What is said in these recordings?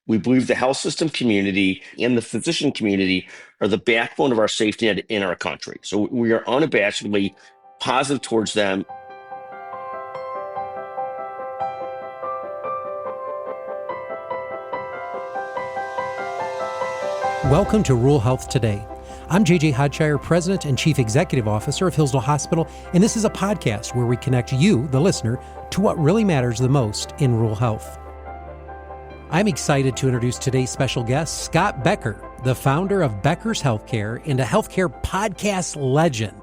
We believe the health system community and the physician community are the backbone of our safety net in our country. So we are unabashedly positive towards them. Welcome to Rural Health Today. I'm JJ Hodshire, President and Chief Executive Officer of Hillsdale Hospital, and this is a podcast where we connect you, the listener, to what really matters the most in rural health. I'm excited to introduce today's special guest, Scott Becker, the founder of Becker's Healthcare and a healthcare podcast legend.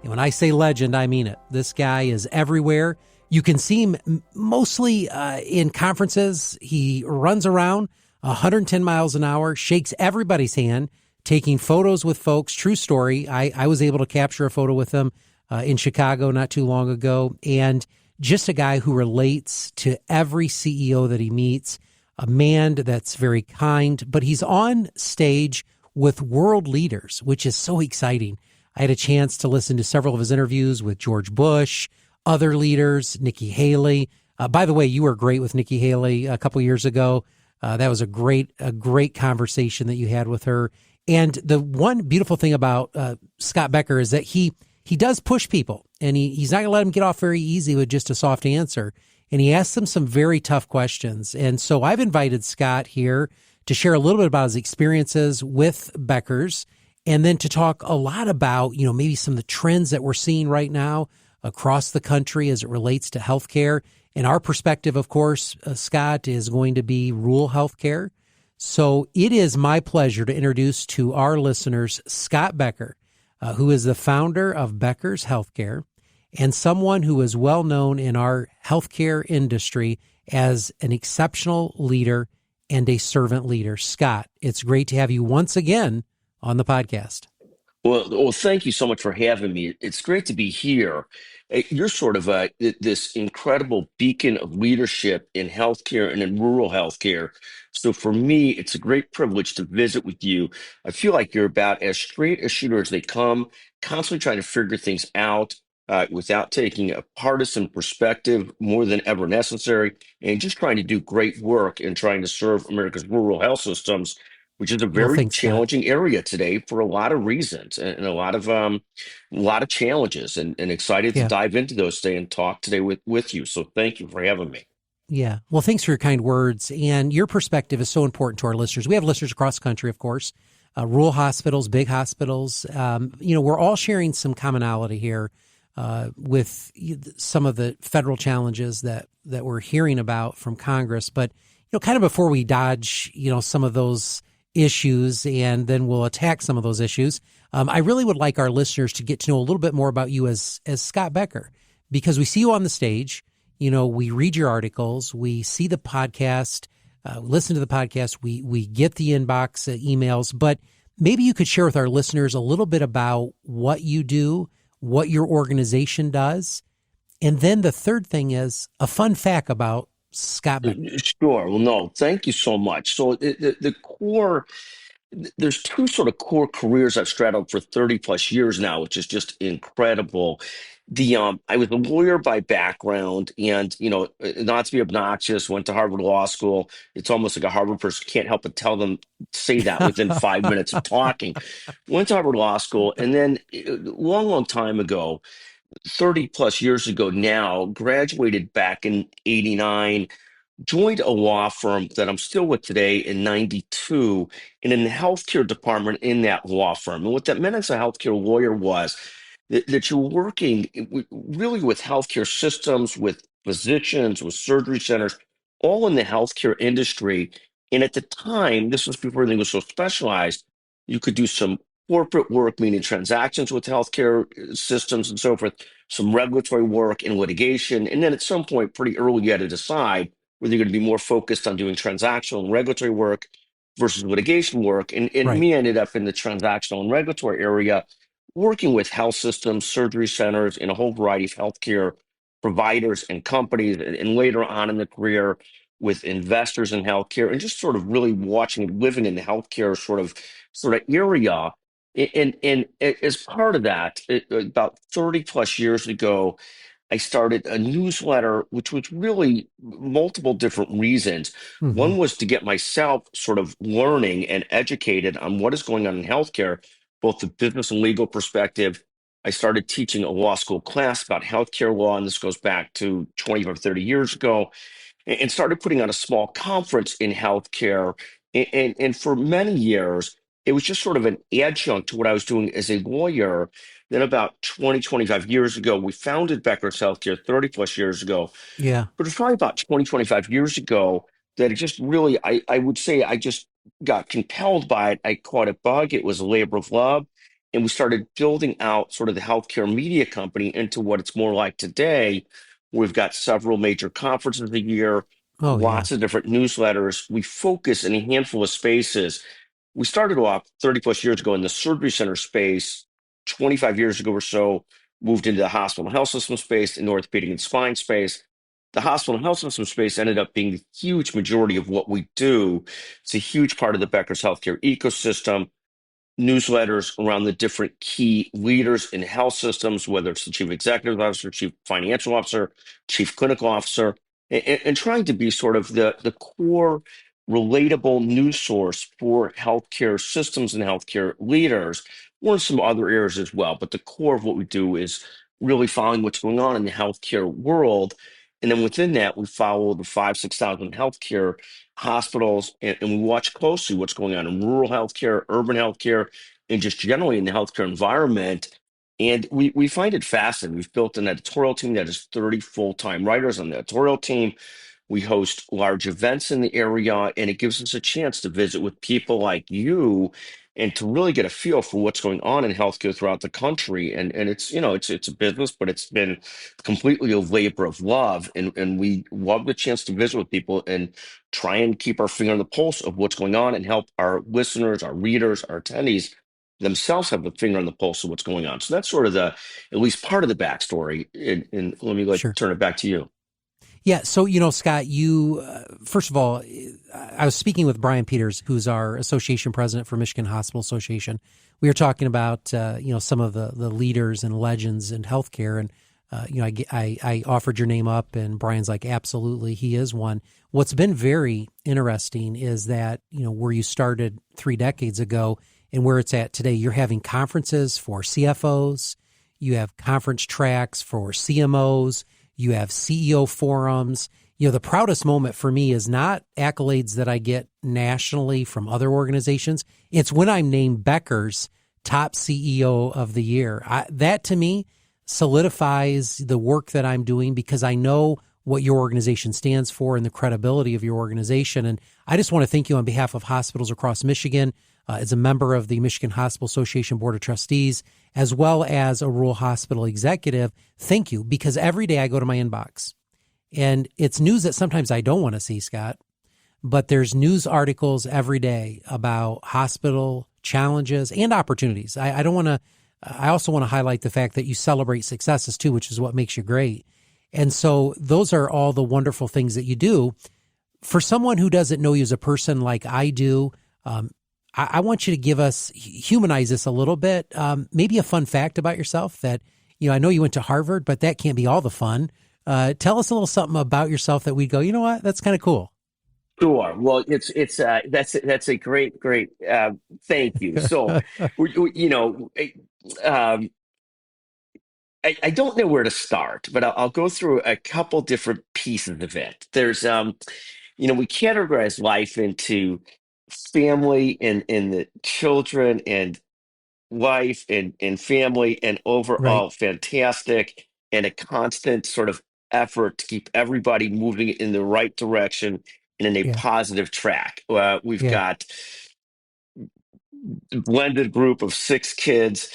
And when I say legend, I mean it. This guy is everywhere. You can see him mostly in conferences. He runs around 110 miles an hour, shakes everybody's hand, taking photos with folks. True story. I was able to capture a photo with him in Chicago not too long ago. And just a guy who relates to every CEO that he meets, a man that's very kind, but he's on stage with world leaders, which is so exciting. I had a chance to listen to several of his interviews with George Bush, other leaders, Nikki Haley. By the way, you were great with Nikki Haley a couple years ago. That was a great conversation that you had with her. And the one beautiful thing about Scott Becker is that he does push people, and he's not going to let them get off very easy with just a soft answer. And he asks them some very tough questions. And so I've invited Scott here to share a little bit about his experiences with Becker's, and then to talk a lot about, maybe some of the trends that we're seeing right now across the country as it relates to healthcare. And our perspective, of course, Scott, is going to be rural healthcare. So it is my pleasure to introduce to our listeners Scott Becker, who is the founder of Becker's Healthcare and someone who is well known in our healthcare industry as an exceptional leader and a servant leader. Scott, it's great to have you once again on the podcast. Well, thank you so much for having me. It's great to be here. You're sort of this incredible beacon of leadership in healthcare and in rural healthcare. So for me, it's a great privilege to visit with you. I feel like you're about as straight a shooter as they come, constantly trying to figure things out without taking a partisan perspective more than ever necessary, and just trying to do great work in trying to serve America's rural health systems, which is a Well, very thanks, Scott. challenging area today for a lot of reasons and a lot of challenges, and excited to Yeah. dive into those today and talk today with you. So thank you for having me. Yeah. Well, thanks for your kind words. And your perspective is so important to our listeners. We have listeners across the country, of course, rural hospitals, big hospitals. We're all sharing some commonality here with some of the federal challenges that we're hearing about from Congress. But, kind of before we dodge, some of those issues and then we'll attack some of those issues, I really would like our listeners to get to know a little bit more about you as Scott Becker, because we see you on the stage. We read your articles, we see the podcast, listen to the podcast, we get the inbox emails, but maybe you could share with our listeners a little bit about what you do, what your organization does. And then the third thing is a fun fact about Scott Becker. Sure. Well, no, thank you so much. So the core, there's two sort of core careers I've straddled for 30 plus years now, which is just incredible. I was a lawyer by background, and not to be obnoxious, went to Harvard Law School. It's almost like a Harvard person can't help but say that within 5 minutes of talking. Went to Harvard Law School, and then long time ago, 30 plus years ago now, graduated back in '89, joined a law firm that I'm still with today in '92, and in the healthcare department in that law firm. And what that meant as a healthcare lawyer was that you're working really with healthcare systems, with physicians, with surgery centers, all in the healthcare industry. And at the time, this was before everything was so specialized, you could do some corporate work, meaning transactions with healthcare systems and so forth, some regulatory work and litigation. And then at some point, pretty early, you had to decide whether you're going to be more focused on doing transactional and regulatory work versus litigation work. And Right. me ended up in the transactional and regulatory area, working with health systems, surgery centers, and a whole variety of healthcare providers and companies, and later on in the career with investors in healthcare, and just sort of really watching, living in the healthcare sort of area. And as part of that, about 30 plus years ago, I started a newsletter, which was really multiple different reasons. Hmm. One was to get myself sort of learning and educated on what is going on in healthcare, both the business and legal perspective. I started teaching a law school class about healthcare law, and this goes back to 20 or 30 years ago, and started putting on a small conference in healthcare. And for many years, it was just sort of an adjunct to what I was doing as a lawyer. Then about 20, 25 years ago, we founded Becker's Healthcare 30 plus years ago, Yeah. but it was probably about 20, 25 years ago that it just really, I would say I just got compelled by it. I caught a bug. It was a labor of love. And we started building out sort of the healthcare media company into what it's more like today. We've got several major conferences a year, Oh, yeah. lots of different newsletters. We focus in a handful of spaces. We started off 30 plus years ago in the surgery center space, 25 years ago or so, moved into the hospital and health system space, in the orthopedic and spine space. The hospital and health system space ended up being the huge majority of what we do. It's a huge part of the Becker's healthcare ecosystem. Newsletters around the different key leaders in health systems, whether it's the chief executive officer, chief financial officer, chief clinical officer, and trying to be sort of the core relatable news source for healthcare systems and healthcare leaders, or in some other areas as well. But the core of what we do is really following what's going on in the healthcare world. And then within that, we follow the 6,000 healthcare hospitals, and we watch closely what's going on in rural healthcare, urban healthcare, and just generally in the healthcare environment. And we find it fascinating. We've built an editorial team that is 30 full-time writers on the editorial team. We host large events in the area, and it gives us a chance to visit with people like you and to really get a feel for what's going on in healthcare throughout the country. And it's, it's a business, but it's been completely a labor of love. And we love the chance to visit with people and try and keep our finger on the pulse of what's going on and help our listeners, our readers, our attendees themselves have a finger on the pulse of what's going on. So that's sort of at least part of the backstory. And let me Sure. turn it back to you. Yeah. So, Scott, you, first of all, I was speaking with Brian Peters, who's our association president for Michigan Hospital Association. We were talking about, some of the leaders and legends in healthcare. And, I offered your name up and Brian's like, absolutely, he is one. What's been very interesting is that, where you started 3 decades ago and where it's at today, you're having conferences for CFOs, you have conference tracks for CMOs, you have CEO forums. The proudest moment for me is not accolades that I get nationally from other organizations. It's when I'm named Becker's top CEO of the year. That to me solidifies the work that I'm doing because I know what your organization stands for and the credibility of your organization. And I just want to thank you on behalf of hospitals across Michigan, as a member of the Michigan Hospital Association Board of Trustees, as well as a rural hospital executive. Thank you, because every day I go to my inbox and it's news that sometimes I don't want to see, Scott, but there's news articles every day about hospital challenges and opportunities. I also want to highlight the fact that you celebrate successes too, which is what makes you great. And so those are all the wonderful things that you do. For someone who doesn't know you as a person like I do, I want you to humanize this a little bit. Maybe a fun fact about yourself that, I know you went to Harvard, but that can't be all the fun. Tell us a little something about yourself that we'd go, you know what, that's kind of cool. Sure. Well, that's a great, thank you. So, you know, um, I don't know where to start, but I'll go through a couple different pieces of it. We categorize life into family and the children and wife and family and Right. overall fantastic and a constant sort of effort to keep everybody moving in the right direction and in a Yeah. positive track. We've Yeah. got a blended group of 6 kids,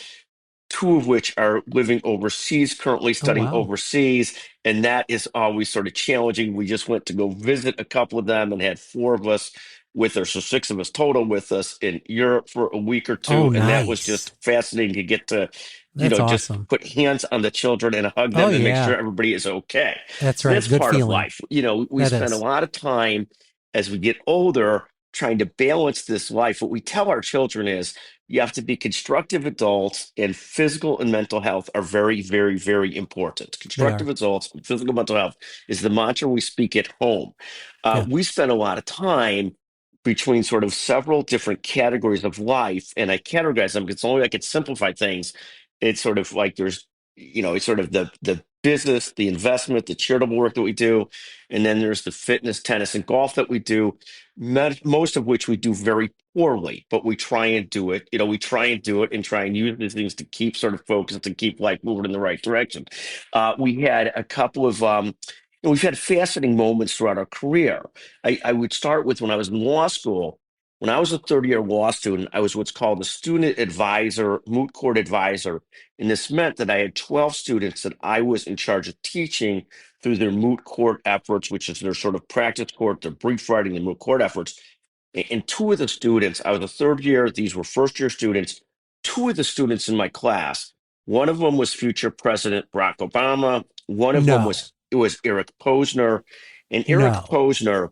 2 of which are living overseas, currently Oh, studying wow. overseas. And that is always sort of challenging. We just went to go visit a couple of them and had 4 of us with us, so 6 of us total with us in Europe for a week or Oh, 2. And that was nice. just fascinating to get to, That's just awesome. put hands on the children and hug Oh, them and make yeah. sure everybody is okay. That's So right. that's Good part of feeling. life. We That spend a is. lot of time as we get older trying to balance this life. What we tell our children is you have to be constructive adults, and physical and mental health are very, very, very important. They Constructive are. adults and physical mental health is the mantra we speak at home. Yeah. We spend a lot of time between sort of several different categories of life, and I categorize them because only I could simplify things. It's sort of like there's, it's sort of the business, the investment, the charitable work that we do, and then there's the fitness, tennis, and golf that we do. Most of which we do very poorly, but we try and do it. We try and do it and try and use these things to keep sort of focused and keep like moving in the right direction. We had a couple of we've had fascinating moments throughout our career. I would start with when I was in law school. When I was a third-year law student, I was what's called a student advisor, moot court advisor. And this meant that I had 12 students that I was in charge of teaching through their moot court efforts, which is their sort of practice court, their brief writing, and moot court efforts. And two of the students, I was a third year, these were first year students. Two of the students in my class, one of them was future President Barack Obama. One of them No. was it was Eric Posner. And Eric No. Posner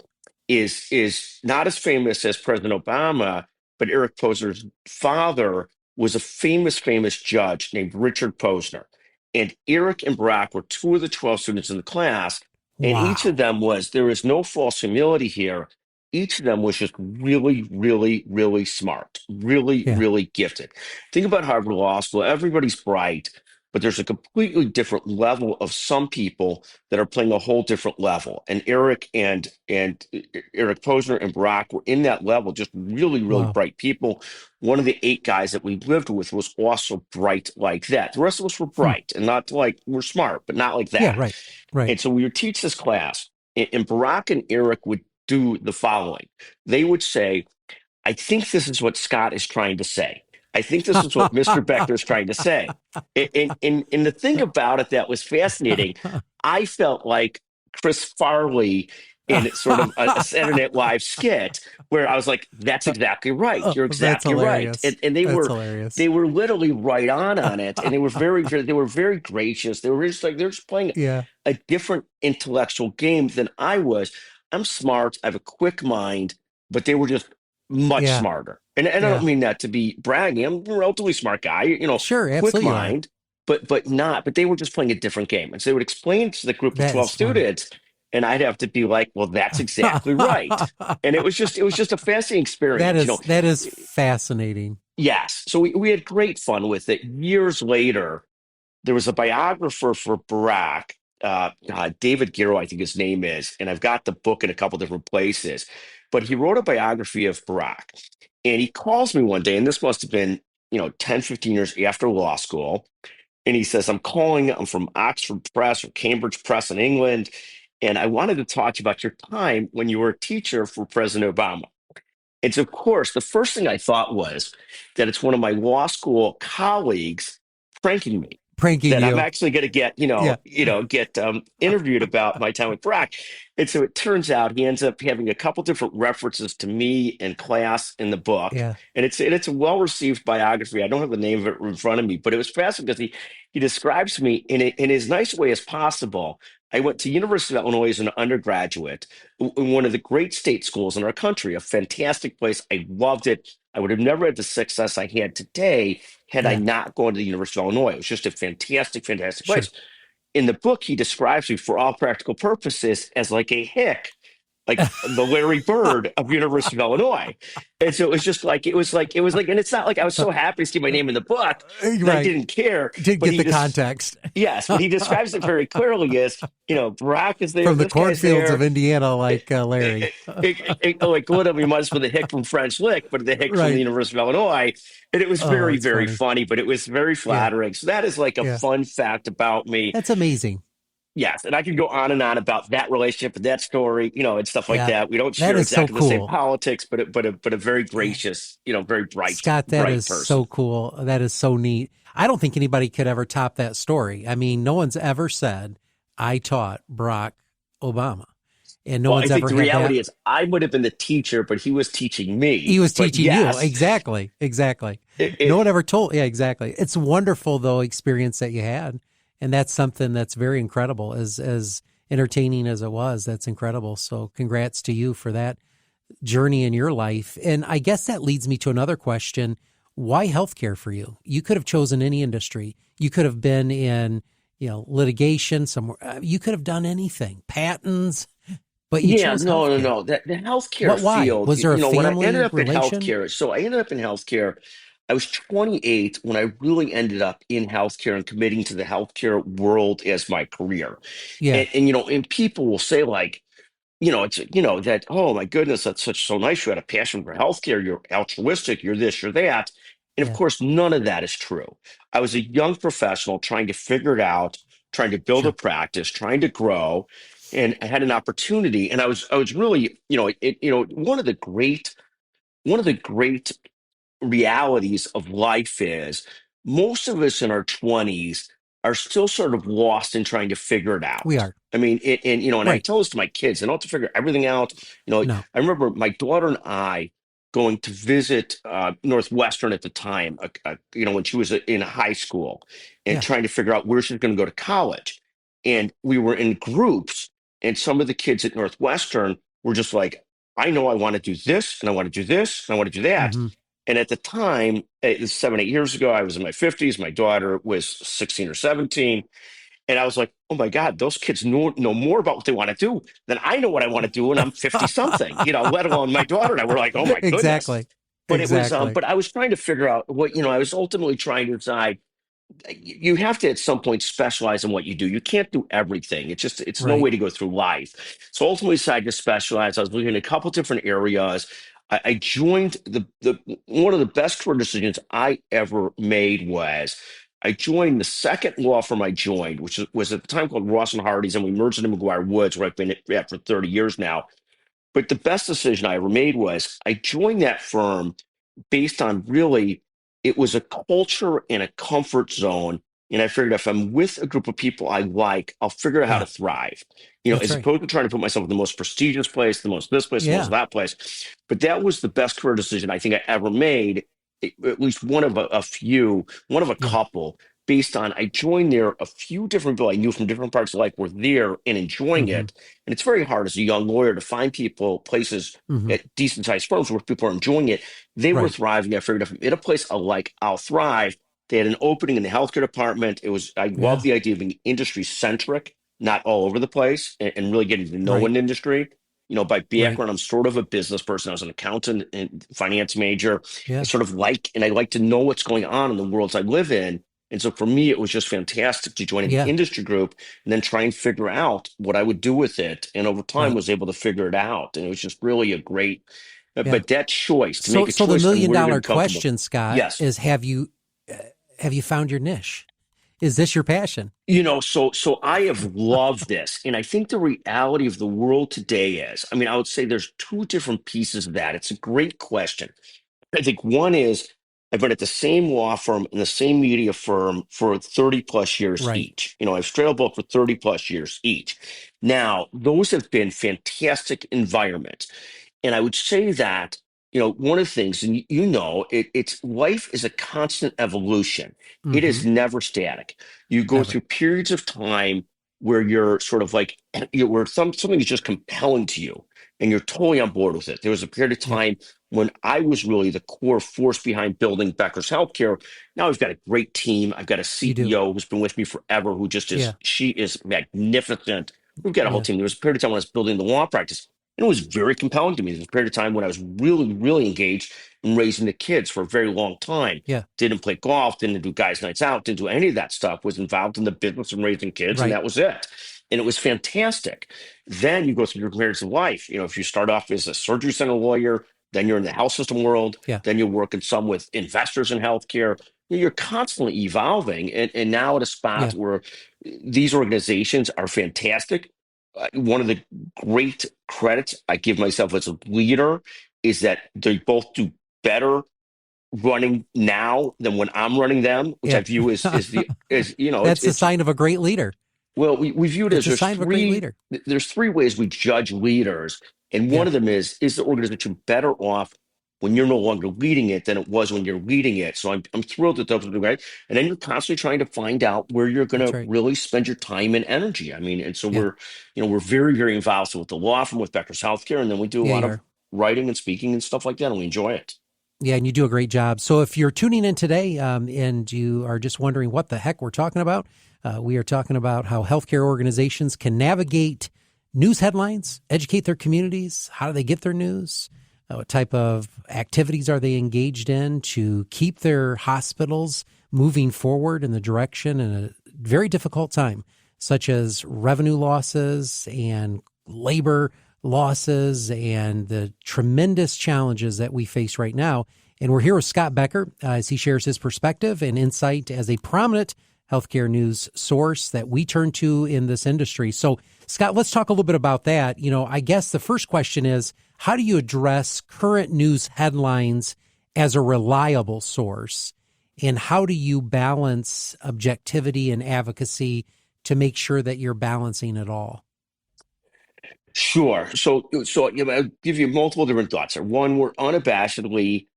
is not as famous as President Obama, but Eric Posner's father was a famous judge named Richard Posner. And Eric and Barack were two of the 12 students in the class. And each of Wow. them there is no false humility here. Each of them was just really, really, really smart, really, Yeah. really gifted. Think about Harvard Law School. Everybody's bright, but there's a completely different level of some people that are playing a whole different level. And Eric Posner and Barack were in that level, just really, really Wow. bright people. One of the 8 guys that we lived with was also bright like that. The rest of us were Hmm. bright and not like we're smart, but not like Yeah. that. Right. Right. And so we would teach this class, and Barack and Eric would do the following. They would say, I think this is what Scott is trying to say. I think this is what Mr. Becker is trying to say. And the thing about it that was fascinating, I felt like Chris Farley in sort of a Saturday Night Live skit where I was like, that's exactly right. Oh, You're that's exactly right. hilarious. And they That's were hilarious. they were literally right on it. And they were very gracious. They were just like they're just playing Yeah. a different intellectual game than I was. I'm smart, I have a quick mind, but they were just much Yeah. smarter. And I don't Yeah. mean that to be bragging. I'm a relatively smart guy, Sure. quick Absolutely, you are. mind, but they were just playing a different game. And so they would explain to the group of That 12 is funny. students, and I'd have to be like, well, that's exactly right. And it was just a fascinating experience, that is fascinating. Yes. So we had great fun with it. Years later, there was a biographer for Barack, David Garrow, I think his name is, and I've got the book in a couple different places. But he wrote a biography of Barack, and he calls me one day, and this must have been 10, 15 years after law school, and he says, I'm from Oxford Press or Cambridge Press in England, and I wanted to talk to you about your time when you were a teacher for President Obama. And so, of course, the first thing I thought was that it's one of my law school colleagues pranking me, Pranking that I'm you. actually going to get, Yeah. get interviewed about my time with Barack. And so it turns out he ends up having a couple different references to me and class in the book. Yeah. And it's a well-received biography. I don't have the name of it in front of me, but it was fascinating because he describes me in as nice a way as possible. I went to University of Illinois as an undergraduate in one of the great state schools in our country, a fantastic place. I loved it. I would have never had the success I had today had I Yeah. not gone to the University of Illinois. It was just a fantastic, fantastic Sure. place. In the book, he describes me for all practical purposes as like a hick, like the Larry Bird of University of Illinois. And so it was like, and it's not like I was so happy to see my name in the book that I Right. didn't care. Didn't But get he the just, context. yes, but he describes it very clearly as, Barack is there, From the this guy's cornfields of there. Indiana, like Larry. Like literally must be the hick from French Lick, but the hick from the Right. University of Illinois. And it was Oh, very, it's very funny. funny, but it was very Yeah. flattering. So that is like a Yeah. fun fact about me. That's amazing. Yes, and I could go on and on about that relationship and that story, and stuff like Yeah. that. We don't That share is so exactly the same cool. politics, but a very Yeah. gracious, very Scott, that bright is person. so cool. That is so neat. I don't think anybody could ever top that story. I mean, no one's ever said, I taught Barack Obama. And no Well, I one's think ever the had reality that. is I would have been the teacher, but he was teaching me. He was But teaching yes, you. Exactly. Exactly. it, No it, one ever told. Yeah, exactly. It's wonderful though experience that you had. And that's something that's very incredible as entertaining as it was. That's incredible. So congrats to you for that journey in your life. And I guess that leads me to another question. Why healthcare for you? You could have chosen any industry. You could have been in, litigation somewhere. You could have done anything, patents, but you Yeah, chose no, no, healthcare. no. That the healthcare Why? field, Was there a when I ended family up in relation? healthcare, so I ended up in healthcare. I was 28 when I really ended up in healthcare and committing to the healthcare world as my career. Yeah. And people will say like, it's that, oh my goodness, that's so nice. You had a passion for healthcare. You're altruistic. You're this, you're that. And of Yeah. course, none of that is true. I was a young professional trying to figure it out, trying to build a Sure. practice, trying to grow, and I had an opportunity. And I was really, one of the great realities of life is most of us in our 20s are still sort of lost in trying to figure it We out. are. I mean, and I Right. tell this to my kids, they don't have to figure everything out. No. I remember my daughter and I going to visit Northwestern at the time, when she was in high school and Yeah. trying to figure out where she's going to go to college. And we were in groups, and some of the kids at Northwestern were just like, I know I want to do this, and I want to do this, and I want to do that. Hmm. And at the time, it was 7, 8 years ago, I was in my 50s. My daughter was 16 or 17. And I was like, oh my God, those kids know more about what they want to do than I know what I want to do. And I'm 50 something, let alone my daughter and I were like, oh my goodness. Exactly. But it was, Exactly. but I was trying to figure out I was ultimately trying to decide you have to at some point specialize in what you do. You can't do everything. It's no Right. way to go through life. So ultimately decided to specialize. I was looking at a couple different areas. I joined the one of the best career decisions I ever made was I joined the second law firm I joined, which was at the time called Ross and Hardy's, and we merged into McGuire Woods, where I've been at for 30 years now. But the best decision I ever made was I joined that firm based on really, it was a culture and a comfort zone. And I figured if I'm with a group of people I like, I'll figure out how to Yeah. thrive, That's as right. opposed to trying to put myself in the most prestigious place, the most this place, the most Yeah. that place. But that was the best career decision I think I ever made, at least one of a few, one of a Yeah. couple, based on I joined there, a few different people I knew from different parts of life were there and enjoying Hmm. it. And it's very hard as a young lawyer to find people, places Hmm. at decent sized firms where people are enjoying it. They were Right. thriving. I figured if I'm in a place I like, I'll thrive. They had an opening in the healthcare department. I love Yeah. the idea of being industry centric, not all over the place, and really getting to know Right. an industry. By Right. background, I'm sort of a business person. I was an accountant and finance major. Yeah. I like to know what's going on in the worlds I live in. And so for me, it was just fantastic to join an Yeah. industry group and then try and figure out what I would do with it. And over time Right. was able to figure it out. And it was just really a great, Yeah. but that choice, to make So, a so the choice on million where you're going dollar to be comfortable. question, Scott, Yes. is uh, have you found your niche? Is this your passion? So I have loved this. And I think the reality of the world today is, I mean, I would say there's two different pieces of that. It's a great question. I think one is I've been at the same law firm and the same media firm for 30 plus years Right. each. I've straddled both for 30 plus years each. Now, those have been fantastic environments. And I would say that, one of the things, and it's life is a constant evolution. It Hmm. is never static. You go Never. through periods of time where you're sort of like, where something is just compelling to you and you're totally on board with it. There was a period of Yeah. time when I was really the core force behind building Becker's Healthcare. Now I've got a great team. I've got a You do. CEO who's been with me forever, who just Yeah. she is magnificent. We've got a whole Yeah. team. There was a period of time when I was building the law practice, and it was very compelling to me. There was a period of time when I was really, really engaged in raising the kids for a very long time. Yeah. Didn't play golf, didn't do guys' nights out, didn't do any of that stuff, was involved in the business of raising kids, and Right. that was it. And it was fantastic. Then you go through your periods of life. If you start off as a surgery center lawyer, then you're in the health system world, Yeah. then you're working some with investors in healthcare. You're constantly evolving. And now at a spot Yeah. where these organizations are fantastic. One of the great credits I give myself as a leader is that they both do better running now than when I'm running them, which I Yeah. view as the as That's the it's sign of a great leader. well, we view it as It's a sign of a great leader. there's three ways we judge leaders, and one Yeah. of them is the organization better off when you're no longer leading it than it was when you're leading it. So I'm thrilled that those are great, and then you're constantly trying to find out where you're going That's to right. really spend your time and energy. I mean, and so Yeah. we're very very involved with the law firm with Becker's Healthcare, and then we do a Yeah. lot You of are. writing and speaking and stuff like that, and we enjoy it. Yeah, and you do a great job. So if you're tuning in today and you are just wondering what the heck we're talking about, we are talking about how healthcare organizations can navigate news headlines, educate their communities. How do they get their news? What type of activities are they engaged in to keep their hospitals moving forward in the direction in a very difficult time, such as revenue losses and labor losses and the tremendous challenges that we face right now. And we're here with Scott Becker as he shares his perspective and insight as a prominent healthcare news source that we turn to in this industry. So, Scott, let's talk a little bit about that. You know, I guess the first question is, how do you address current news headlines as a reliable source? And how do you balance objectivity and advocacy to make sure that you're balancing it all? Sure. So I'll give you multiple different thoughts here. One, we're unabashedly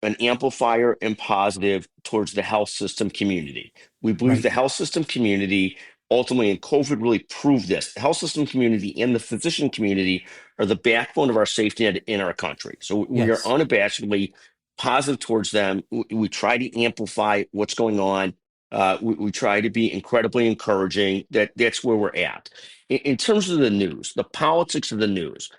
an amplifier and positive towards the health system community. We believe Right. the health system community ultimately, and COVID really proved this, the health system community and the physician community are the backbone of our safety net in our country. So we are Yes. unabashedly positive towards them. We try to amplify what's going on. We try to be incredibly encouraging. That's where we're at. In terms of the news, the politics of the news,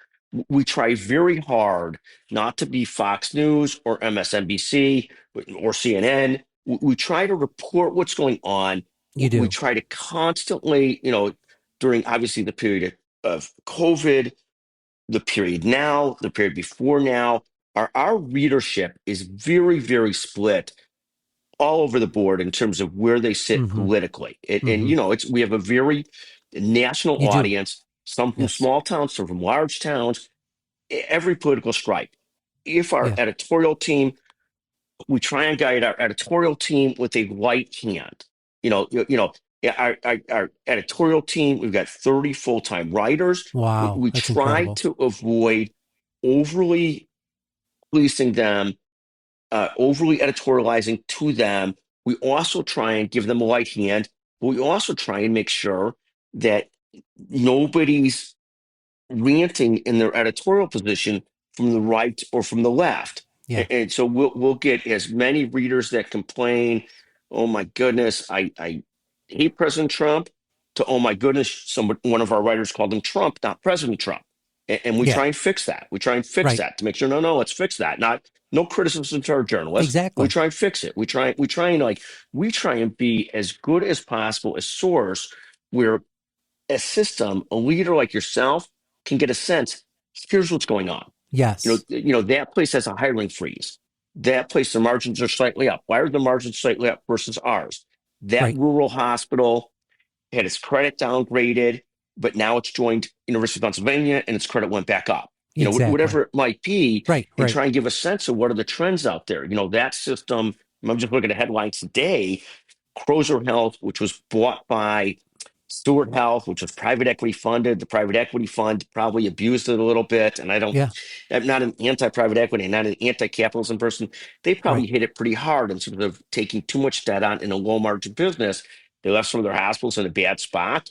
we try very hard not to be Fox News or MSNBC or CNN. We try to report what's going on. You We do. try to constantly, during obviously the period of COVID, the period now, the period before now, our readership is very, very split all over the board in terms of where they sit Mm-hmm. politically. And Mm-hmm. we have a very national You do. audience, some from Yes. small towns, some from large towns, every political stripe. If our Yeah. editorial team, we try and guide our editorial team with a light hand. Yeah, our editorial team, we've got 30 full-time writers. Wow. We That's try incredible. to avoid overly policing them, overly editorializing to them. We also try and give them a light hand, but we also try and make sure that nobody's ranting in their editorial position from the right or from the left. Yeah. And so we'll get as many readers that complain, "Oh my goodness, I hate President Trump," to "Oh my goodness, one of our writers called him Trump, not President Trump." And we Yeah. try and fix that. We try and fix Right. that to make sure, no, let's fix that. Not no criticism to our journalists. We Exactly. try and fix it. We try and be as good as possible a source where a system, a leader like yourself can get a sense. Here's what's going on. Yes. That place has a hiring freeze. That place, the margins are slightly up. Why are the margins slightly up versus ours? That Right. rural hospital had its credit downgraded, but now it's joined University of Pennsylvania and its credit went back up. Exactly. Whatever it might be, Right. and Right. try and give a sense of what are the trends out there. That system, I'm just looking at headlines today. Crozer Health, which was bought by Stewart Health, which was private equity funded. The private equity fund probably abused it a little bit. And Yeah. I'm not an anti-private equity, not an anti-capitalism person. They probably Right. hit it pretty hard in terms of taking too much debt on in a low margin business. They left some of their hospitals in a bad spot.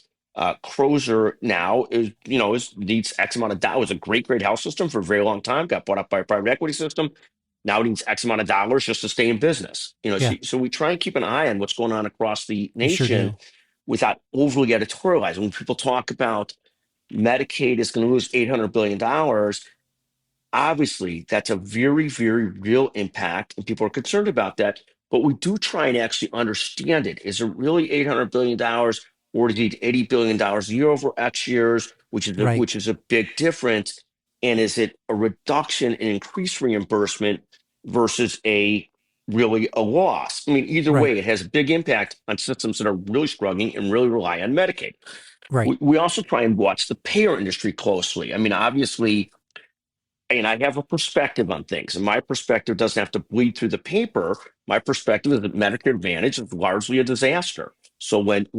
Crozer now needs X amount of dollars. It was a great health system for a very long time. Got bought up by a private equity system. Now it needs X amount of dollars just to stay in business. Yeah. So we try and keep an eye on what's going on across the You sure nation do. without overly editorializing. When people talk about Medicaid is going to lose $800 billion, obviously that's a very, very real impact, and people are concerned about that. But we do try and actually understand it. Is it really $800 billion, or is it $80 billion a year over X years, Right. which is a big difference? And is it a reduction in increased reimbursement versus really a loss? I mean, either Right. way, it has a big impact on systems that are really struggling and really rely on Medicaid. Right. We also try and watch the payer industry closely. I mean, obviously, and I have a perspective on things, and my perspective doesn't have to bleed through the paper. My perspective is that Medicare Advantage is largely a disaster. So when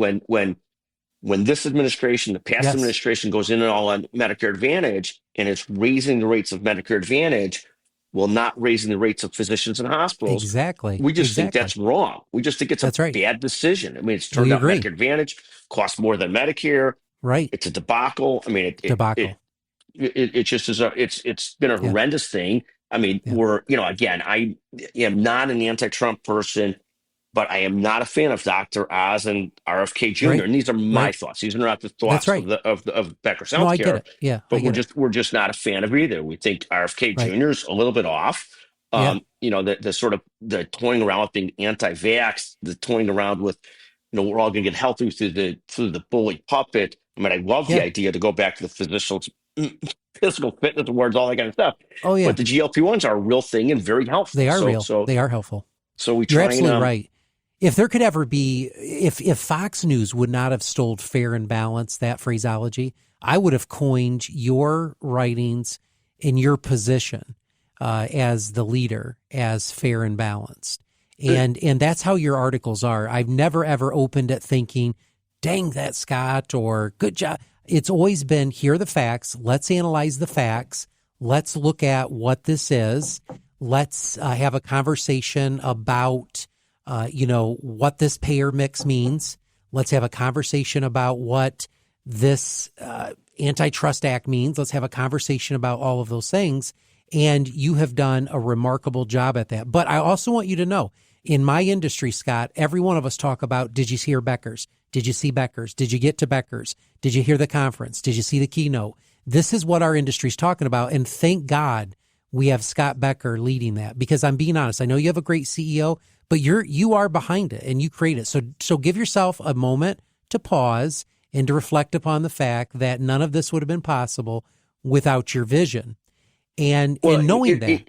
this administration, the past Yes. administration, goes in and all on Medicare Advantage and it's raising the rates of Medicare Advantage while not raising the rates of physicians and hospitals, Exactly. we just think Exactly. that's wrong. We just think it's a That's right. bad decision. I mean, it's turned We out agree. Medicare Advantage costs more than Medicare. Right. It's a debacle. I mean, Debacle. it just is it's been a Yeah. horrendous thing. I mean, Yeah. again, I am not an anti-Trump person, but I am not a fan of Dr. Oz and RFK Jr. Right. And these are my Right. thoughts. These are not the That's thoughts of right. Becker's No, I get Healthcare, it. Yeah, I but get it. we're just not a fan of either. We think RFK Right. Jr. is a little bit off. Yeah. The sort of the toying around with being anti-vax, the toying around with, we're all going to get healthy through the bully puppet. I mean, I love the Yeah. idea to go back to the physical fitness awards, all that kind of stuff. Oh, But yeah. the GLP-1s are a real thing and very They helpful. are So real. so They are helpful. so we You're try and absolutely right. If there could ever be, if Fox News would not have stole fair and balanced, that phraseology, I would have coined your writings in your position as the leader as fair and balanced. And that's how your articles are. I've never ever opened it thinking, dang that Scott, or good job. It's always been, here are the facts. Let's analyze the facts. Let's look at what this is. Let's have a conversation about, what this payer mix means. Let's have a conversation about what this antitrust act means. Let's have a conversation about all of those things. And you have done a remarkable job at that. But I also want you to know, in my industry, Scott, every one of us talk about, did you hear Becker's? Did you see Becker's? Did you get to Becker's? Did you hear the conference? Did you see the keynote? This is what our industry is talking about. And thank God we have Scott Becker leading that, because I'm being honest. I know you have a great CEO, but you are behind it and you create it. So give yourself a moment to pause and to reflect upon the fact that none of this would have been possible without your vision. And knowing that.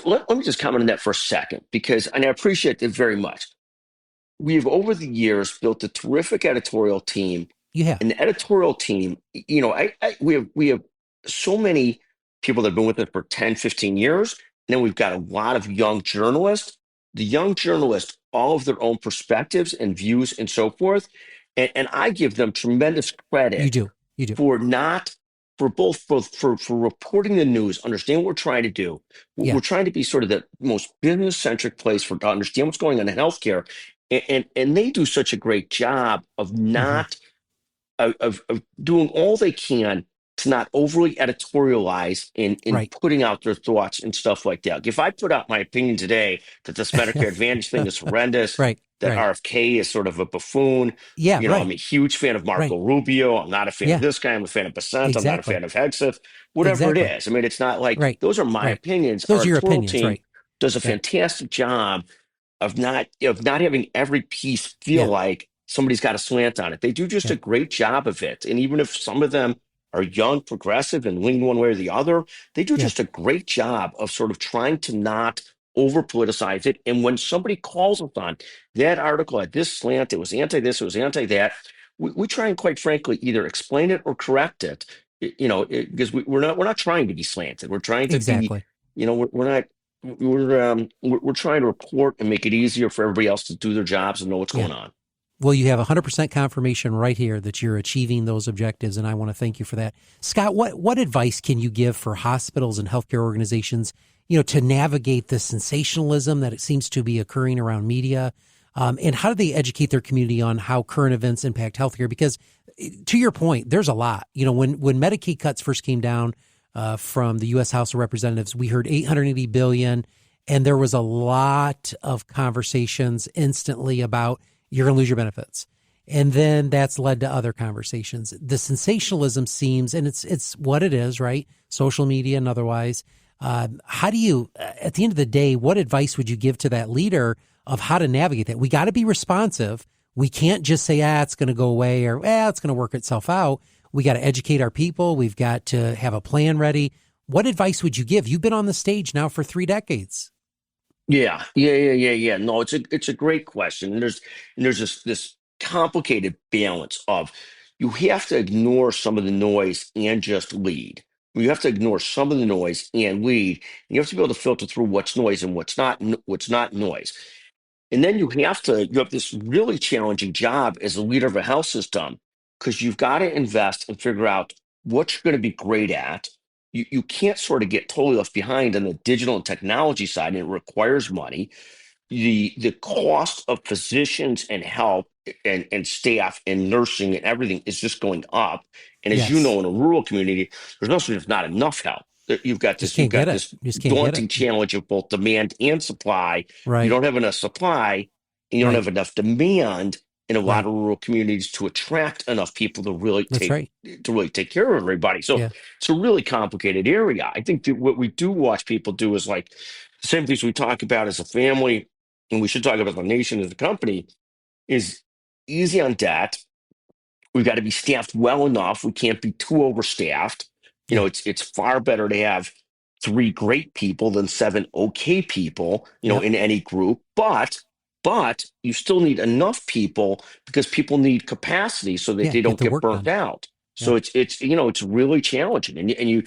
Let me just comment on that for a second, and I appreciate it very much. We've over the years built a terrific editorial team. You have. And the editorial team, we have so many people that have been with us for 10, 15 years. And then we've got a lot of young journalists. The young journalists, all of their own perspectives and views and so forth. And I give them tremendous credit. You do. You do. For not for both for reporting the news, understand what we're trying to do. Yeah. We're trying to be sort of the most business centric place to understand what's going on in healthcare, and they do such a great job of not of doing all they can to not overly editorialize in Right. putting out their thoughts and stuff like that. If I put out my opinion today that this Medicare Advantage thing is horrendous, Right. that Right. RFK is sort of a buffoon. Yeah. Right. I'm a huge fan of Marco Right. Rubio. I'm not a fan Yeah. of this guy. I'm a fan of Basant. I'm not a Exactly. fan of Hegseth. Whatever Exactly. it is. I mean, it's not like Right. those are my Right. opinions. Those Our are your editorial opinions. team Right. does a Yeah. fantastic job of not having every piece feel Yeah. like somebody's got a slant on it. They do just Yeah. a great job of it. And even if some of them are young, progressive, and lean one way or the other, they do Yeah. just a great job of sort of trying to not over politicize it. And when somebody calls us on that article had this slant, it was anti this, it was anti that, we try and quite frankly either explain it or correct it. Because we're not trying to be slanted. We're trying to be, Exactly. we're not. We're trying to report and make it easier for everybody else to do their jobs and know what's Yeah. going on. Well, you have 100% confirmation right here that you're achieving those objectives, and I want to thank you for that. Scott, what advice can you give for hospitals and healthcare organizations, to navigate the sensationalism that it seems to be occurring around media? And how do they educate their community on how current events impact healthcare? Because to your point, there's a lot. When Medicaid cuts first came down from the U.S. House of Representatives, we heard $880 billion, and there was a lot of conversations instantly about you're going to lose your benefits. And then that's led to other conversations. The sensationalism seems, and it's what it is, right? Social media and otherwise. How do you, at the end of the day, what advice would you give to that leader of how to navigate that? We got to be responsive. We can't just say, it's going to go away, or it's going to work itself out. We got to educate our people. We've got to have a plan ready. What advice would you give? You've been on the stage now for 3 decades. Yeah. No, it's a great question. And there's this complicated balance of you have to ignore some of the noise and just lead. You have to ignore some of the noise and lead. And you have to be able to filter through what's noise and what's not noise. And then you have this really challenging job as a leader of a health system, because you've got to invest and figure out what you're going to be great at. You can't sort of get totally left behind on the digital and technology side, and it requires money. The cost of physicians and help and staff and nursing and everything is just going up. And as you know, Yes. in a rural community, there's also just not enough help. Just You've can't get got it. this You just can't get it. daunting challenge of both demand and supply. You Right. don't have enough supply, and you don't Right. have enough demand in a lot Right. of rural communities to attract enough people That's right. to really take care of everybody. So Yeah. it's a really complicated area. I think that what we do watch people do is like the same things we talk about as a family, and we should talk about the nation as a company, is easy on debt. We've got to be staffed well enough. We can't be too overstaffed. Yeah. It's far better to have three great people than seven okay people, Yep. in any group. But you still need enough people because people need capacity so that Yeah. they Get don't the get work burnt done. out. Yeah. So it's really challenging, and you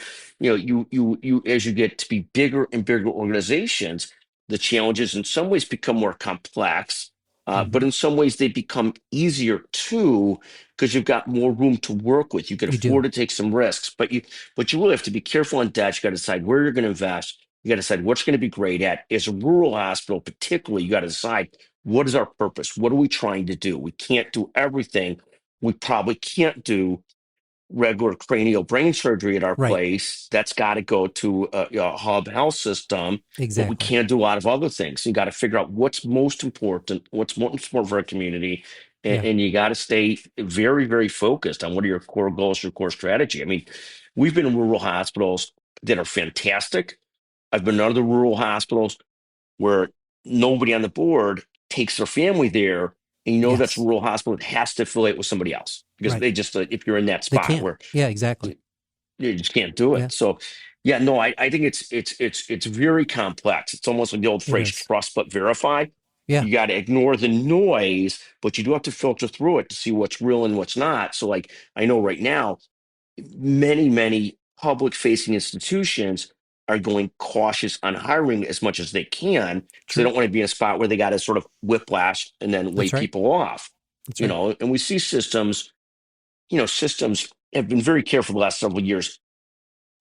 as you get to be bigger and bigger organizations, the challenges in some ways become more complex, but Hmm. in some ways they become easier too because you've got more room to work with. You can You do. afford to take some risks, but you really have to be careful on that. You got to decide where you're going to invest. You got to decide what's going to be great at. As a rural hospital, particularly, you got to decide what is our purpose? What are we trying to do? We can't do everything. We probably can't do regular cranial brain surgery at our Right. place. That's got to go to a hub health system, but we Exactly. can't do a lot of other things. You got to figure out what's most important, what's most important for our community, Yeah. and you got to stay very, very focused on what are your core goals, your core strategy. I mean, we've been in rural hospitals that are fantastic. I've been in other rural hospitals where nobody on the board takes their family there, and that's a Yes. rural hospital that has to affiliate with somebody else because Right. they just if you're in that They spot can't. where Yeah. Exactly. you just can't do Yeah. it. So, yeah, no, I think it's very complex. It's almost like the old It phrase is. "trust but verify." Yeah. You got to ignore the noise, but you do have to filter through it to see what's real and what's not. So, like I know right now, many public-facing institutions are going cautious on hiring as much as they can because they True. don't want to be in a spot where they got to sort of whiplash and then lay That's right. people off. That's right. And we see systems have been very careful the last several years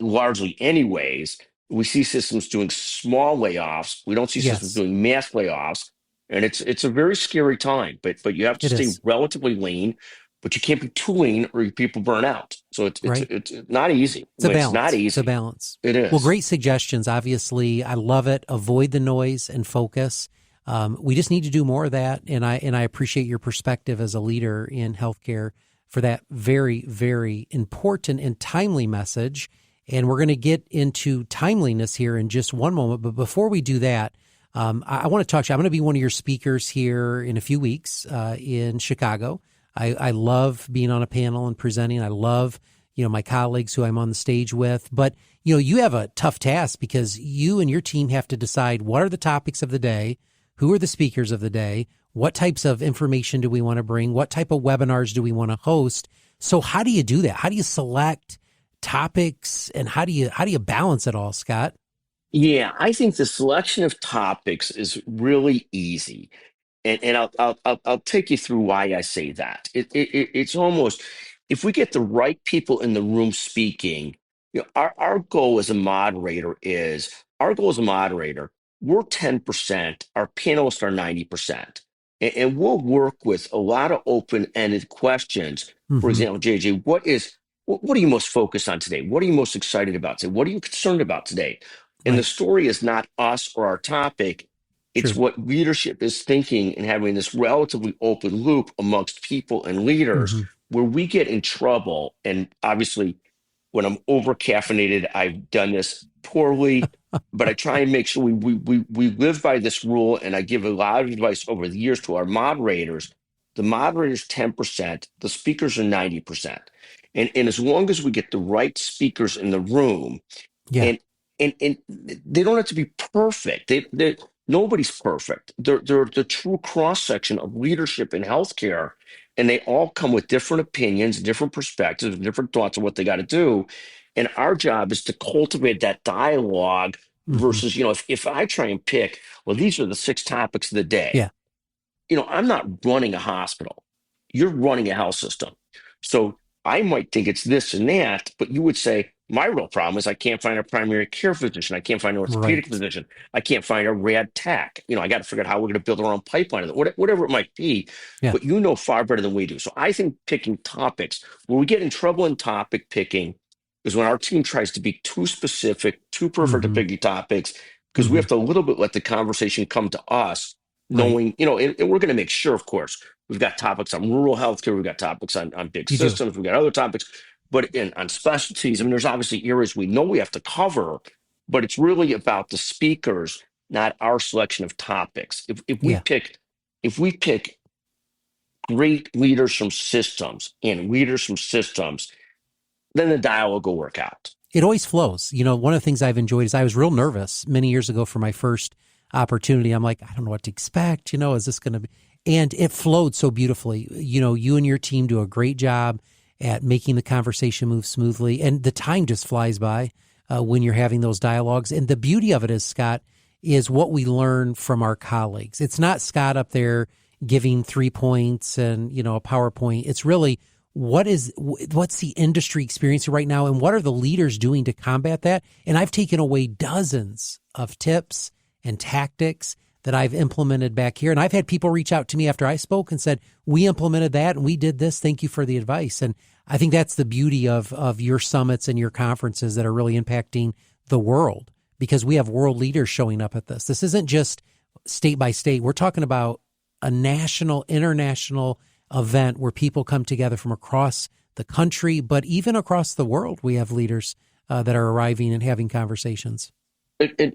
largely anyways. We see systems doing small layoffs. We don't see systems Yes. doing mass layoffs, and it's a very scary time. But you have to It stay is. relatively lean, but you can't be too lean or people burn out. So Right. it's not easy. It's a It's not balance. It's a easy. balance. It Well, is. great suggestions. Obviously, I love it. Avoid the noise and focus. We just need to do more of that, and I appreciate your perspective as a leader in healthcare for that very, very important and timely message. And we're going to get into timeliness here in just one moment. But before we do that, I want to talk to you. I'm going to be one of your speakers here in a few weeks in Chicago. I love being on a panel and presenting. I love my colleagues who I'm on the stage with. But, you have a tough task because you and your team have to decide what are the topics of the day, who are the speakers of the day, what types of information do we want to bring, what type of webinars do we want to host. So how do you do that? How do you select topics and how do you balance it all, Scott? Yeah, I think the selection of topics is really easy. And I'll take you through why I say that. It's almost if we get the right people in the room speaking, our goal as a moderator is our goal as a moderator, we're 10%, our panelists are 90%. And we'll work with a lot of open-ended questions. For Mm-hmm. example, JJ, what are you most focused on today? What are you most excited about today? What are you concerned about today? And the Right. story is not us or our topic. It's True. what leadership is thinking and having this relatively open loop amongst people and leaders Mm-hmm. where we get in trouble. And obviously, when I'm over caffeinated, I've done this poorly, but I try and make sure we live by this rule. And I give a lot of advice over the years to our moderators. The moderators 10%, the speakers are 90%. And as long as we get the right speakers in the room, Yeah. and and they don't have to be perfect. They nobody's perfect. They're the true cross section of leadership in healthcare, and they all come with different opinions, different perspectives, different thoughts of what they got to do. And our job is to cultivate that dialogue Mm-hmm. versus, if I try and pick, well, these are the six topics of the day. Yeah. I'm not running a hospital. You're running a health system. So I might think it's this and that, but you would say, My real problem is I can't find a primary care physician. I can't find an orthopedic Right. physician. I can't find a rad tech. I got to figure out how we're going to build our own pipeline, whatever it might be. Yeah. But you know far better than we do. So I think picking topics, where we get in trouble in topic picking, is when our team tries to be too specific, too perfect at Mm-hmm. picking topics, because we Mm-hmm. have to a little bit let the conversation come to us, Right. knowing, and we're going to make sure, of course, we've got topics on rural healthcare, we've got topics on big You do. systems, we've got other topics. But on specialties, I mean, there's obviously areas we know we have to cover, but it's really about the speakers, not our selection of topics. Yeah. If we pick great leaders from systems and leaders from systems, then the dialogue will work out. It always flows. One of the things I've enjoyed is I was real nervous many years ago for my first opportunity. I'm like, I don't know what to expect. Is this going to be? And it flowed so beautifully. You and your team do a great job at making the conversation move smoothly. And the time just flies by when you're having those dialogues. And the beauty of it is, Scott, is what we learn from our colleagues. It's not Scott up there giving 3 points and, a PowerPoint. It's really what's the industry experiencing right now, and what are the leaders doing to combat that? And I've taken away dozens of tips and tactics that I've implemented back here. And I've had people reach out to me after I spoke and said, we implemented that and we did this. Thank you for the advice. And I think that's the beauty of your summits and your conferences that are really impacting the world, because we have world leaders showing up at this. This isn't just state by state. We're talking about a national, international event where people come together from across the country, but even across the world. We have leaders that are arriving and having conversations.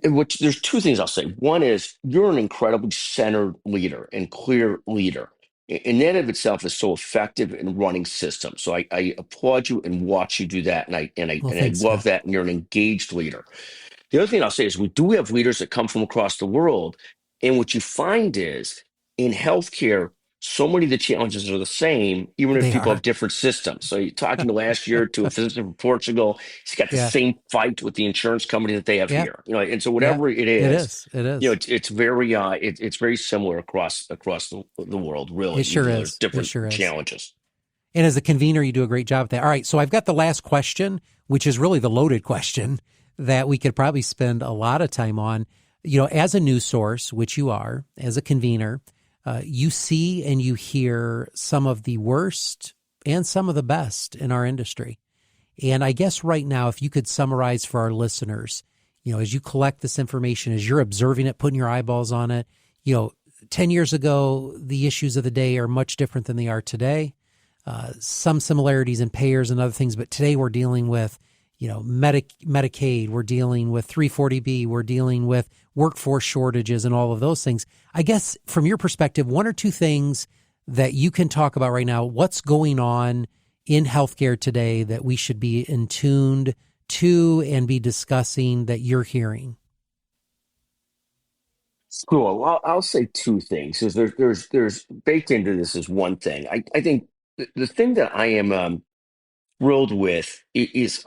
Which there's two things I'll say. One is you're an incredibly centered leader and clear leader. And that of itself is so effective in running systems. So I applaud you and watch you do that. And Well, I thanks, love Scott. that. And you're an engaged leader. The other thing I'll say is we do have leaders that come from across the world. And what you find is in healthcare, so many of the challenges are the same, even if They people have are. different systems. So you're talking to last year to a physician from Portugal, he's got the Yeah. same fight with the insurance company that they have Yeah. here. And so Yeah. whatever it It is, is. It is. it's very it's very similar across the world, really, It sure even though there's is. It different sure is. challenges. And as a convener, you do a great job with that. All right. So I've got the last question, which is really the loaded question that we could probably spend a lot of time on. As a news source, which you are, as a convener, you see and you hear some of the worst and some of the best in our industry. And I guess right now, if you could summarize for our listeners, as you collect this information, as you're observing it, putting your eyeballs on it, 10 years ago, the issues of the day are much different than they are today. Some similarities in payers and other things, but today we're dealing with, Medicaid, we're dealing with 340B, we're dealing with workforce shortages and all of those things. I guess from your perspective, one or two things that you can talk about right now, what's going on in healthcare today that we should be in tuned to and be discussing that you're hearing? Cool. Well, I'll say two things. Is there's baked into this is one thing. I think the thing that I am thrilled with is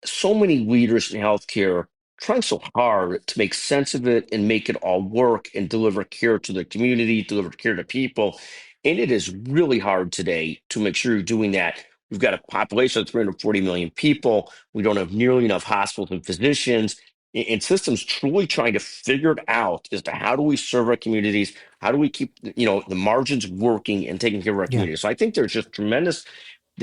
so many leaders in healthcare trying so hard to make sense of it and make it all work and deliver care to the community, deliver care to people. And it is really hard today to make sure you're doing that. We've got a population of 340 million people. We don't have nearly enough hospitals and physicians. And systems truly trying to figure it out as to how do we serve our communities? How do we keep, the margins working and taking care of our Yeah. communities? So I think there's just tremendous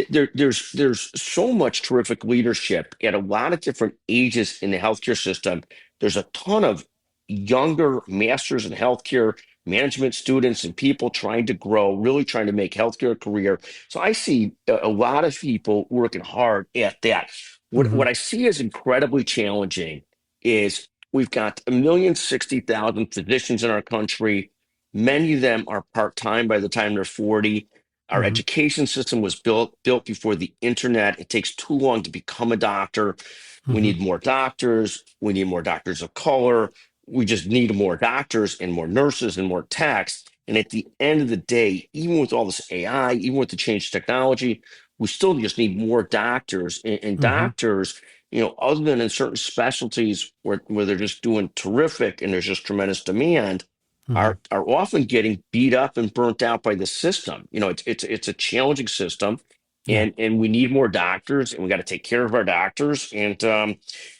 there's so much terrific leadership at a lot of different ages in the healthcare system. There's a ton of younger masters in healthcare management students and people trying to grow, really trying to make healthcare a career. So I see a lot of people working hard at that. Mm-hmm. What I see as incredibly challenging is we've got 1,060,000 physicians in our country. Many of them are part-time by the time they're 40. Our Mm-hmm. education system was built before the internet. It takes too long to become a doctor. We Mm-hmm. need more doctors. We need more doctors of color. We just need more doctors and more nurses and more techs. And at the end of the day, even with all this AI, even with the change technology, we still just need more doctors. And Mm-hmm. doctors, other than in certain specialties where they're just doing terrific and there's just tremendous demand, Mm-hmm. are often getting beat up and burnt out by the system. It's a challenging system. Yeah, and we need more doctors, and we got to take care of our doctors, and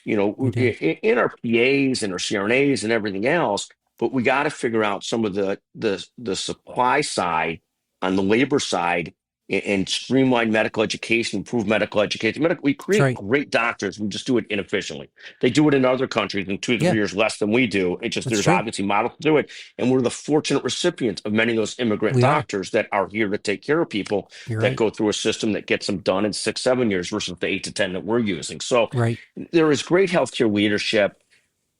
we do. in our PAs and our CRNAs and everything else. But we got to figure out some of the supply side on the labor side, and streamline medical education, improve medical education. We That's create right. great doctors. We just do it inefficiently. They do it in other countries in 2 to 3 Yeah, years less than we do. It just that's there's true. obviously models to do it, and we're the fortunate recipients of many of those immigrant We are. doctors that are here to take care of people You're that right. go through a system that gets them done in 6, 7 years versus the 8 to 10 that we're using. So Right. there is great healthcare leadership.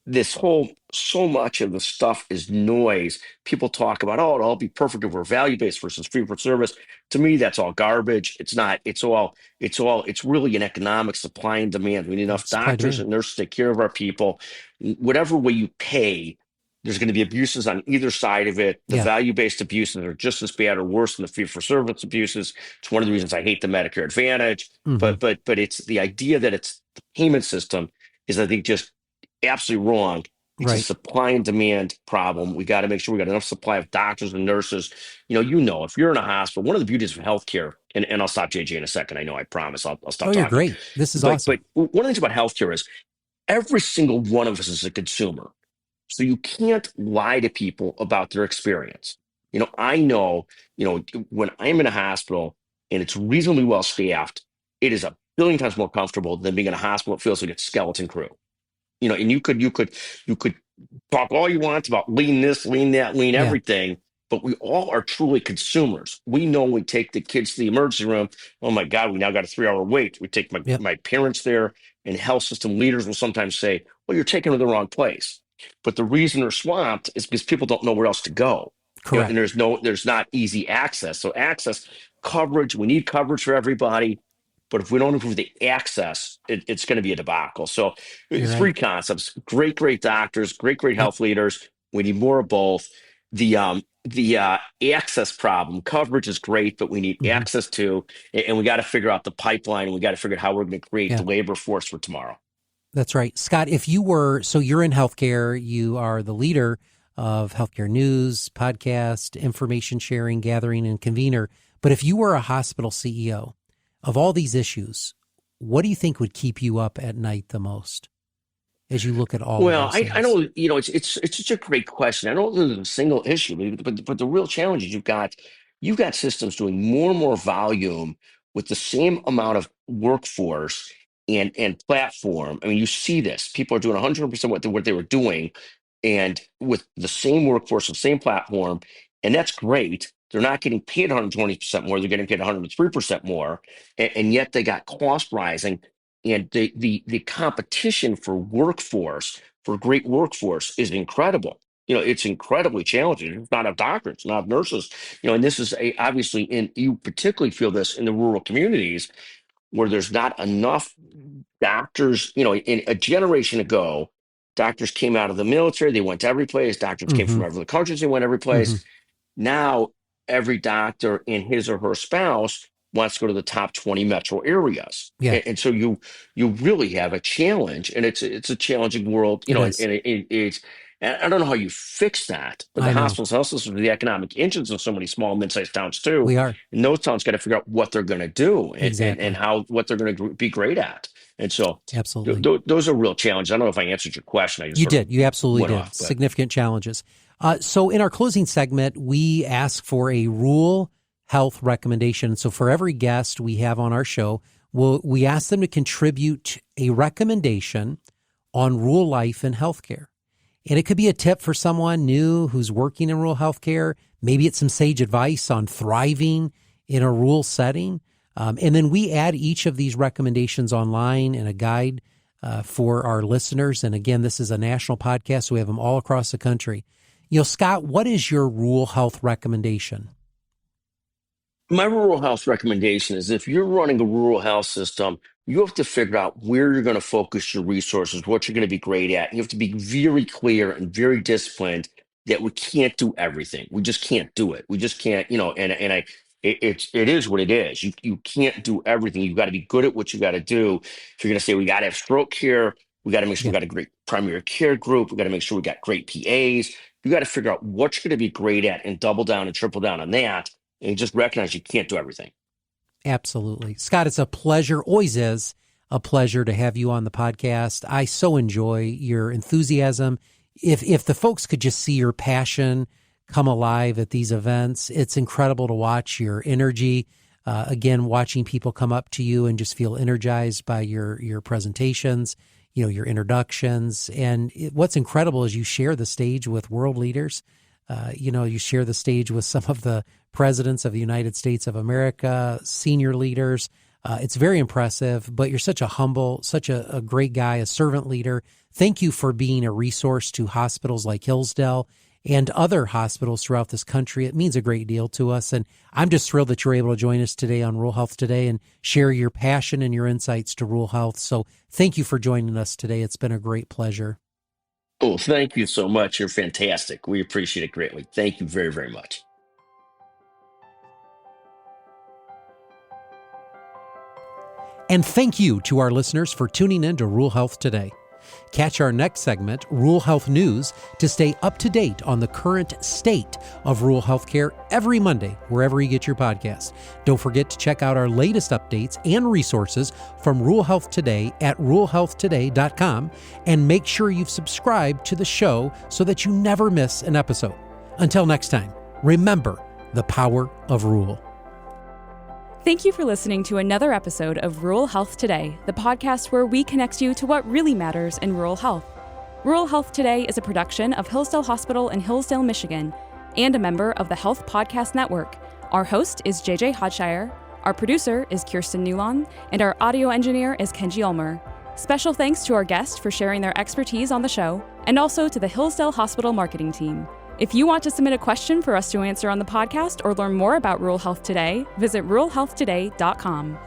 This whole so much of the stuff is noise. People talk about, oh, it'll all be perfect if we're value based versus fee for service. To me, that's all garbage. It's not. It's really an economic supply and demand. We need enough Supply doctors demand. and nurses to take care of our people. Whatever way you pay, there's going to be abuses on either side of it. The Yeah. value based abuses are just as bad or worse than the fee for service abuses. It's one of the reasons I hate the Medicare Advantage. Hmm. But it's the idea that it's the payment system is, I think, just absolutely wrong. It's a Right. supply and demand problem. We got to make sure we got enough supply of doctors and nurses. If you're in a hospital, one of the beauties of healthcare, and I'll stop JJ in a second. I know, I promise I'll Oh, stop you're talking. great. This is But awesome. one of the things about healthcare is every single one of us is a consumer. So you can't lie to people about their experience. I know, when I'm in a hospital and it's reasonably well staffed, it is a billion times more comfortable than being in a hospital that feels like it's skeleton crew. And you could talk all you want about lean this, lean that, lean Yeah. everything, but we all are truly consumers. We know when we take the kids to the emergency room, oh my God, we now got a 3 hour wait. We take my, Yep. my parents there, and health system leaders will sometimes say, well, you're taking them to the wrong place. But the reason they're swamped is because people don't know where else to go. And Correct. there's not easy access. So access, coverage, we need coverage for everybody. But if we don't improve the access, it's going to be a debacle. So You're three right. concepts: great doctors, great Yep. health leaders. We need more of both. The access problem, coverage is great, but we need Hmm. access to, and we got to figure out the pipeline, and we got to figure out how we're going to create Yeah. the labor force for tomorrow. That's right. Scott, if you were, so you're in healthcare, you are the leader of healthcare news, podcast, information sharing, gathering, and convener. But if you were a hospital CEO of all these issues, what do you think would keep you up at night the most as you look at all of Well, those I things? don't, it's such a great question. I don't know if there's a single issue, but the real challenge is you've got systems doing more and more volume with the same amount of workforce and platform. I mean, you see this. People are doing 100% what they were doing, and with the same workforce, the same platform, and that's great. They're not getting paid 120% more; they're getting paid 103% more, and yet they got cost rising, and the competition for workforce, for great workforce, is incredible. It's incredibly challenging. It's not enough doctors, not enough nurses. And this is obviously, and you particularly feel this in the rural communities where there's not enough doctors. In a generation ago, doctors came out of the military, they went to every place. Doctors came Hmm. from every countries, they went every Hmm. place. Now, every doctor and his or her spouse wants to go to the top 20 metro areas. Yeah, And so you really have a challenge, and it's a challenging world, it and is. it's and I don't know how you fix that, but the I know. hospitals, health systems are the economic engines of so many small, mid-sized towns too. We are. And those towns got to figure out what they're going to do, and Exactly. how what they're going to be great at. And so Absolutely. those are real challenges. I don't know if I answered your question. I just You sort of did. You absolutely went did. off, but Significant challenges. So in our closing segment, we ask for a rural health recommendation. So for every guest we have on our show, we ask them to contribute a recommendation on rural life and healthcare. And it could be a tip for someone new who's working in rural healthcare. Maybe it's some sage advice on thriving in a rural setting. And then we add each of these recommendations online in a guide for our listeners. And again, this is a national podcast, so we have them all across the country. Scott, what is your rural health recommendation? my rural health recommendation is, if you're running a rural health system, you have to figure out where you're going to focus your resources, what you're going to be great at. You have to be very clear and very disciplined that we can't do everything. We just can't do it. We just can't, it is what it is. You can't do everything. You've got to be good at what you got to do. If you're going to say we got to have stroke care, we got to make sure we Yeah, got a great primary care group. We got to make sure we got great PAs. You got to figure out what you're going to be great at and double down and triple down on that, and just recognize you can't do everything. Absolutely. Scott, it's a pleasure, always is a pleasure to have you on the podcast. I so enjoy your enthusiasm. If the folks could just see your passion come alive at these events, it's incredible to watch your energy. Again, watching people come up to you and just feel energized by your presentations, your introductions. And what's incredible is you share the stage with world leaders. You share the stage with some of the presidents of the United States of America, senior leaders. It's very impressive, but you're such a humble, such a great guy, a servant leader. Thank you for being a resource to hospitals like Hillsdale and other hospitals throughout this country. It means a great deal to us. And I'm just thrilled that you're able to join us today on Rural Health Today and share your passion and your insights to rural health. So thank you for joining us today. It's been a great pleasure. Oh, thank you so much. You're fantastic. We appreciate it greatly. Thank you very, very much. And thank you to our listeners for tuning in to Rural Health Today. Catch our next segment, Rural Health News, to stay up to date on the current state of rural health care every Monday, wherever you get your podcast. Don't forget to check out our latest updates and resources from Rural Health Today at ruralhealthtoday.com, and make sure you've subscribed to the show so that you never miss an episode. Until next time, remember the power of rural. Thank you for listening to another episode of Rural Health Today, the podcast where we connect you to what really matters in rural health. Rural Health Today is a production of Hillsdale Hospital in Hillsdale, Michigan, and a member of the Health Podcast Network. Our host is JJ Hodshire, our producer is Kirsten Newlon, and our audio engineer is Kenji Ulmer. Special thanks to our guests for sharing their expertise on the show, and also to the Hillsdale Hospital marketing team. If you want to submit a question for us to answer on the podcast or learn more about Rural Health Today, visit ruralhealthtoday.com.